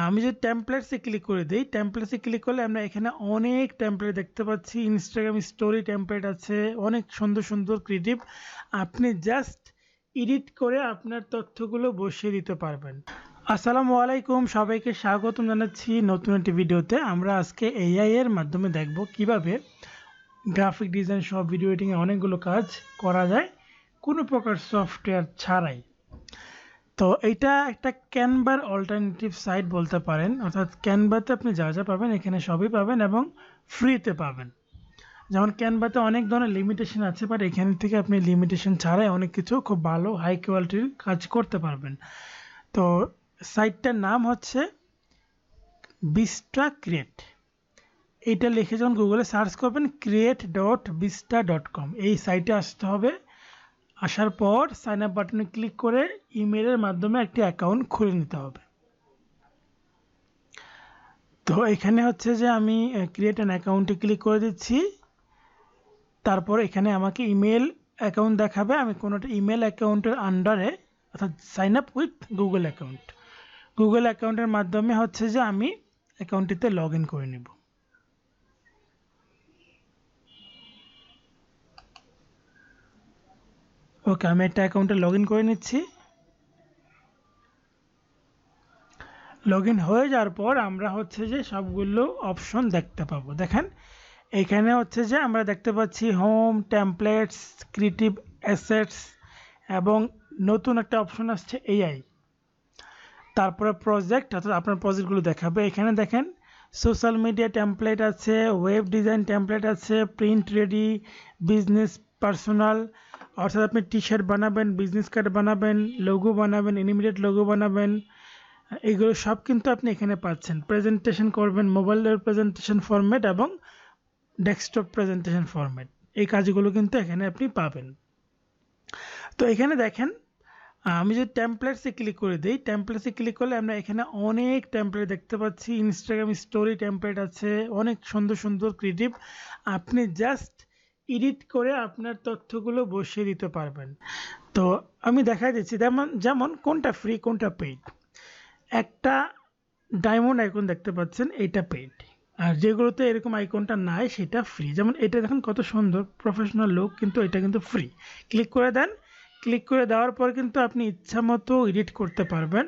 আমি যদি টেমপ্লেটসে ক্লিক করে দিই, টেমপ্লেটসে ক্লিক করলে আমরা এখানে অনেক টেমপ্লেট দেখতে পাচ্ছি। ইনস্টাগ্রাম স্টোরি টেমপ্লেট আছে, অনেক সুন্দর সুন্দর ক্রিয়েটিভ। আপনি জাস্ট এডিট করে আপনার তথ্যগুলো বসিয়ে দিতে পারবেন। আসসালামু আলাইকুম, সবাইকে স্বাগতম জানাচ্ছি নতুন একটি ভিডিওতে। আমরা আজকে এআই এর মাধ্যমে দেখব কিভাবে গ্রাফিক ডিজাইন সহ ভিডিও এডিটিংয়ে অনেকগুলো কাজ করা যায় কোনো প্রকার সফটওয়্যার ছাড়াই। তো এইটা একটা ক্যানভার অল্টারনেটিভ সাইট বলতে পারেন, অর্থাৎ ক্যানভাতে আপনি যা যা পাবেন এখানে সবই পাবেন এবং ফ্রিতে পাবেন। যেমন ক্যানভাতে অনেক ধরনের লিমিটেশন আছে, বাট এখান থেকে আপনি লিমিটেশন ছাড়াই অনেক কিছু খুব ভালো হাই কোয়ালিটির কাজ করতে পারবেন। তো সাইটটার নাম হচ্ছে বিস্টা ক্রিয়েট। এইটা লিখে যখন গুগলে সার্চ করবেন create.vista.com, এই সাইটে আসতে হবে। আসার পর সাইন আপ বাটনে ক্লিক করে ইমেলের মাধ্যমে একটি অ্যাকাউন্ট খুলে নিতে হবে। তো এখানে হচ্ছে যে আমি ক্রিয়েট অ্যান অ্যাকাউন্টে ক্লিক করে দিচ্ছি। তারপর এখানে আমাকে ইমেল অ্যাকাউন্ট দেখাবে। আমি কোনোটা ইমেল অ্যাকাউন্টের আন্ডারে, অর্থাৎ sign up with Google account, Google অ্যাকাউন্টের মাধ্যমে হচ্ছে যে আমি অ্যাকাউন্টটিতে লগ ইন করে নেব। ওকে, আমি একটা অ্যাকাউন্টে লগ ইন করে নিচ্ছি। লগ ইন হয়ে যাওয়ার পর আমরা হচ্ছে যে সবগুলো অপশন দেখতে পাবো। দেখেন এখানে হচ্ছে যে আমরা দেখতে পাচ্ছি হোম, টেমপ্লেটস, ক্রিয়েটিভ অ্যাসেটস এবং নতুন একটা অপশন আসছে এআই। তারপরে প্রজেক্ট, অর্থাৎ আপনার প্রজেক্টগুলো দেখাবে। এখানে দেখেন সোশ্যাল মিডিয়া টেমপ্লেট আছে, ওয়েব ডিজাইন টেমপ্লেট আছে, প্রিন্ট রেডি, বিজনেস, পার্সোনাল, অর্থাৎ আপনি টি শার্ট বানাবেন, বিজনেস কার্ড বানাবেন, লোগো বানাবেন, অ্যানিমেটেড লোগো বানাবেন, এগুলো সব কিন্তু আপনি এখানে পাচ্ছেন। প্রেজেন্টেশন করবেন, মোবাইলের প্রেজেন্টেশন ফরম্যাট এবং ডেস্কটপ প্রেজেন্টেশন ফরম্যাট, এই কাজগুলো কিন্তু এখানে আপনি পাবেন। তো এখানে দেখেন আমি যদি টেমপ্লেটসে ক্লিক করে দিই, টেমপ্লেটসে ক্লিক করলে আমরা এখানে অনেক টেমপ্লেট দেখতে পাচ্ছি। ইনস্টাগ্রাম স্টোরি টেমপ্লেট আছে, অনেক সুন্দর সুন্দর ক্রিয়েটিভ। আপনি জাস্ট এডিট করে আপনার তথ্যগুলো বসিয়ে দিতে পারবেন। তো আমি দেখাই দিচ্ছি যেমন কোনটা ফ্রি কোনটা পেইড। একটা ডায়মন্ড আইকন দেখতে পাচ্ছেন, এইটা পেইড, আর যেগুলোতে এরকম আইকনটা নাই সেটা ফ্রি। যেমন এটা দেখেন কত সুন্দর প্রফেশনাল লুক, কিন্তু এটা কিন্তু ফ্রি। ক্লিক করে দেন, ক্লিক করে দেওয়ার পর কিন্তু আপনি ইচ্ছা মতো এডিট করতে পারবেন,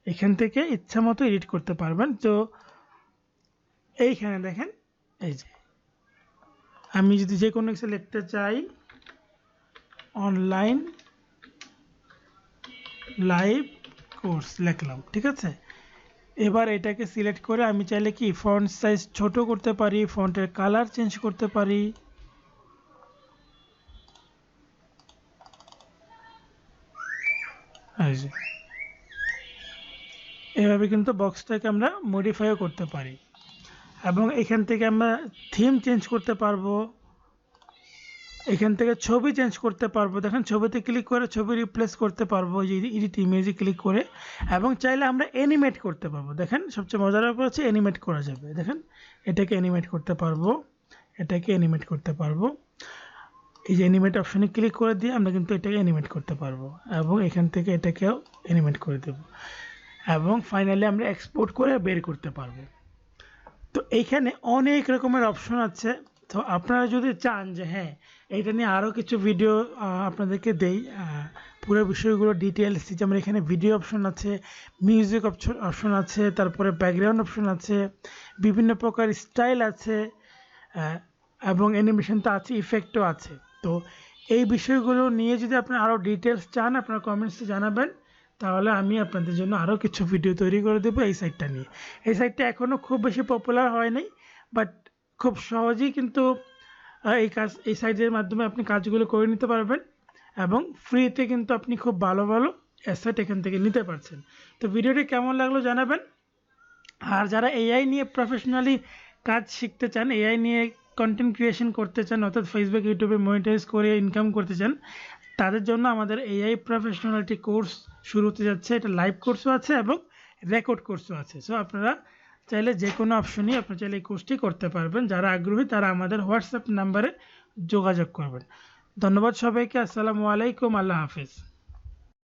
এখান থেকে ইচ্ছা মতো এডিট করতে পারবেন। তো এইখানে দেখেন, এই যে আমি যদি যে কোনো কিছু লিখতে চাই, অনলাইন লাইভ কোর্স লিখলাম, ঠিক আছে। এবার এটাকে সিলেক্ট করে আমি চাইলে কি ফন্ট সাইজ ছোট করতে পারি, ফন্টের কালার চেঞ্জ করতে পারি। এভাবে কিন্তু বক্সটাকে আমরা মডিফাইও করতে পারি এবং এখান থেকে আমরা থিম চেঞ্জ করতে পারবো, এখান থেকে ছবি চেঞ্জ করতে পারবো। দেখেন ছবিতে ক্লিক করে ছবি রিপ্লেস করতে পারবো, যে এডিট ইমেজে ক্লিক করে, এবং চাইলে আমরা অ্যানিমেট করতে পারবো। দেখেন সবচেয়ে মজার ব্যাপার হচ্ছে অ্যানিমেট করা যাবে। দেখেন এটাকে অ্যানিমেট করতে পারবো, এটাকে অ্যানিমেট করতে পারবো। এই যে অ্যানিমেট অপশনে ক্লিক করে দিয়ে আমরা কিন্তু এটাকে অ্যানিমেট করতে পারবো এবং এখান থেকে এটাকেও অ্যানিমেট করে দেব এবং ফাইনালি আমরা এক্সপোর্ট করে বের করতে পারবো। তো এইখানে অনেক রকমের অপশন আছে। তো আপনারা যদি চান যে হ্যাঁ এইটা নিয়ে আরও কিছু ভিডিও আপনাদেরকে দেই, পুরো বিষয়গুলো ডিটেলস, যেমন এখানে ভিডিও অপশন আছে, মিউজিক অপশন আছে, তারপরে ব্যাকগ্রাউন্ড অপশন আছে, বিভিন্ন প্রকার স্টাইল আছে এবং অ্যানিমেশন তো আছে, ইফেক্টও আছে। তো এই বিষয়গুলো নিয়ে যদি আপনারা আরও ডিটেলস চান আপনারা কমেন্টসে জানাবেন, তাহলে আমি আপনাদের জন্য আরও কিছু ভিডিও তৈরি করে দেবো এই সাইটটা নিয়ে। এই সাইটটা এখনও খুব বেশি পপুলার হয়নি, বাট খুব সহজেই কিন্তু এই সাইটের মাধ্যমে আপনি কাজগুলো করে নিতে পারবেন এবং ফ্রিতে কিন্তু আপনি খুব ভালো ভালো অ্যাসেট এখান থেকে নিতে পারছেন। তো ভিডিওটি কেমন লাগলো জানাবেন। আর যারা এআই নিয়ে প্রফেশনালি কাজ শিখতে চান, এআই নিয়ে কন্টেন্ট ক্রিয়েশন করতে চান, অর্থাৎ ফেসবুক ইউটিউবে মনিটাইজ করে ইনকাম করতে চান, তাদের জন্য আমাদের এআই প্রফেশনালিটি কোর্স শুরু হতে যাচ্ছে। এটা লাইভ কোর্সও আছে এবং রেকর্ড কোর্সও আছে। সো আপনারা চাইলে যে কোনো অপশনই আপনারা চাইলে এই কোর্সটি করতে পারবেন। যারা আগ্রহী তারা আমাদের হোয়াটসঅ্যাপ নাম্বারে যোগাযোগ করবেন। ধন্যবাদ সবাইকে। আসসালামু আলাইকুম, আল্লাহ হাফেজ।